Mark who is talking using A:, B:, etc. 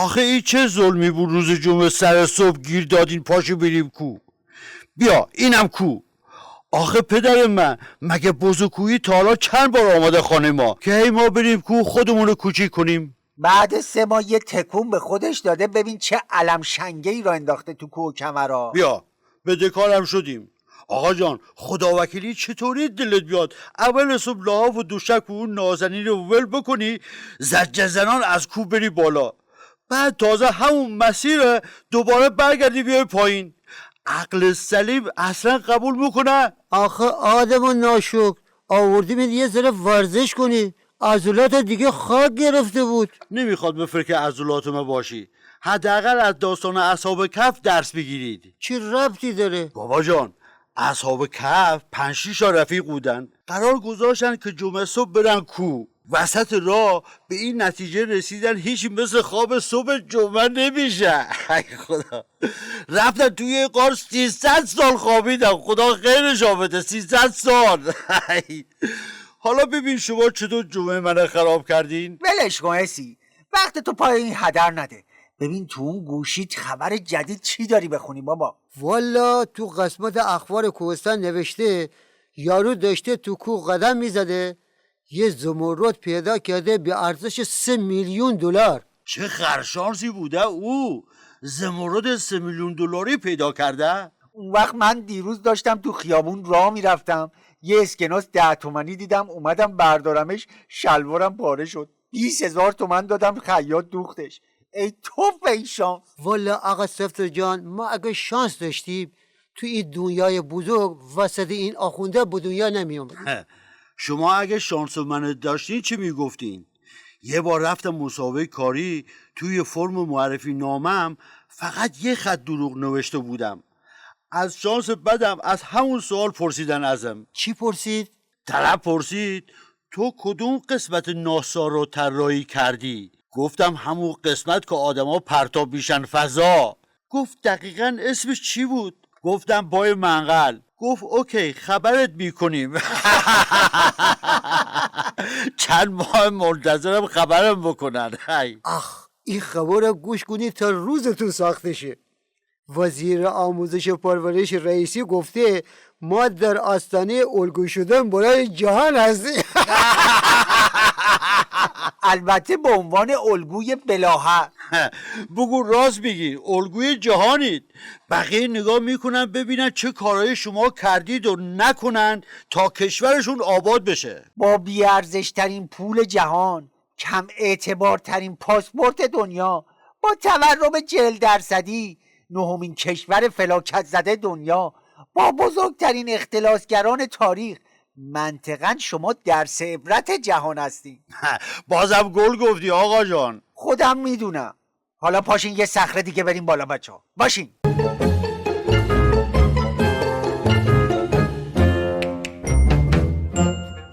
A: آخه این چه ظلمی بود روز جمعه سر صبح گیر دادین پاشو بریم کو. بیا اینم کو. آخه پدر من مگه بزرگویی تا حالا چند بار آمده خانه ما که هی ما بریم کو خودمون رو کوچیک کنیم؟
B: بعد 3 ماه یه تکون به خودش داده. ببین چه علم شنگه‌ای را انداخته تو کوه و کمرا.
A: بیا به دکارم شدیم. آقا جان خدا وکیلی چطوری دلت بیاد اول صبح لحاف و دوشک و اون نازنین رو ول بکنی زجه زنان از کوه بری بالا، بعد تازه همون مسیر دوباره برگردی بیای پایین؟ عقل سلیم اصلا قبول میکنه؟
C: آخه آدم ناشکر آوردیم یه ذره ورزش کنی، عضلات دیگه خاک گرفته بود.
A: نمیخواد به فکر عضلات ما باشی، حداقل از داستان اصحاب کهف درس بگیرید.
C: چی ربطی داره؟
A: بابا جان اصحاب کهف 5-6 تا رفیق بودن، قرار گذاشتن که جمعه صبح برن کو. وسط راه به این نتیجه رسیدن هیچ مثل خواب صبح جمعه نمیشه. ای خدا، رفتن توی غار 300 سال خوابیدن. خدا خیرش بده، 300 سال. حالا ببین شما چطور جمعه من خراب کردین.
B: ولش کن اسی، وقت تو پای این هدر نده. ببین تو اون گوشیت خبر جدید چی داری بخونی بابا؟
C: والا تو قسمت اخبار کوهستان نوشته یارو داشته تو کوه قدم میزده، یه زمرد پیدا کرده به ارزش 3 میلیون دلار.
A: چه خرشانسی بوده او، زمرد 3 میلیون دلاری پیدا کرده.
B: اون وقت من دیروز داشتم تو خیابون راه میرفتم، یه اسکناس 10 تومانی دیدم، اومدم بردارمش، شلوارم پاره شد. 20,000 تومن دادم خیاط دوختش. ای توف این شانس.
C: والا آقا سفتر جان ما اگه شانس داشتیم تو این دنیای بزرگ وسط این آخونده به دنیا نمی اومدیم.
A: شما اگه شانس من داشتین چی میگفتین؟ یه بار رفتم مسابقه کاری، توی فرم معرفی نامم فقط یه خط دروغ نوشته بودم. از شانس بدم از همون سوال پرسیدن ازم.
C: چی پرسید؟
A: طلب پرسید تو کدوم قسمت ناسا رو طراحی کردی؟ گفتم همون قسمت که آدما پرتاب میشن فضا. گفت دقیقاً اسمش چی بود؟ گفتم بای منقل. گفت اوکی خبرت میکنیم. چند ماه منتظرم خبرم بکنن.
C: آخ این خبر گوش کنی تا روزتون ساخته شه. وزیر آموزش و پرورش رئیسی گفته ما در آستانه الگو شدن برای جهان هستیم.
B: البته به عنوان الگوی بلاها.
A: بگو راست بگی، الگوی جهانید. بقیه نگاه میکنن ببینن چه کارهای شما کردید و نکنن تا کشورشون آباد بشه.
B: با بیارزشترین پول جهان، کم اعتبارترین پاسپورت دنیا، با تورم 40%، 9مین کشور فلاکت زده دنیا، با بزرگترین اختلاسگران تاریخ، منطقاً شما درس عبرت جهان هستین.
A: بازم گل گفتی آقا جان.
B: خودم میدونم. حالا پاشین یه صخره دیگه بریم بالا بچه‌ها. باشین.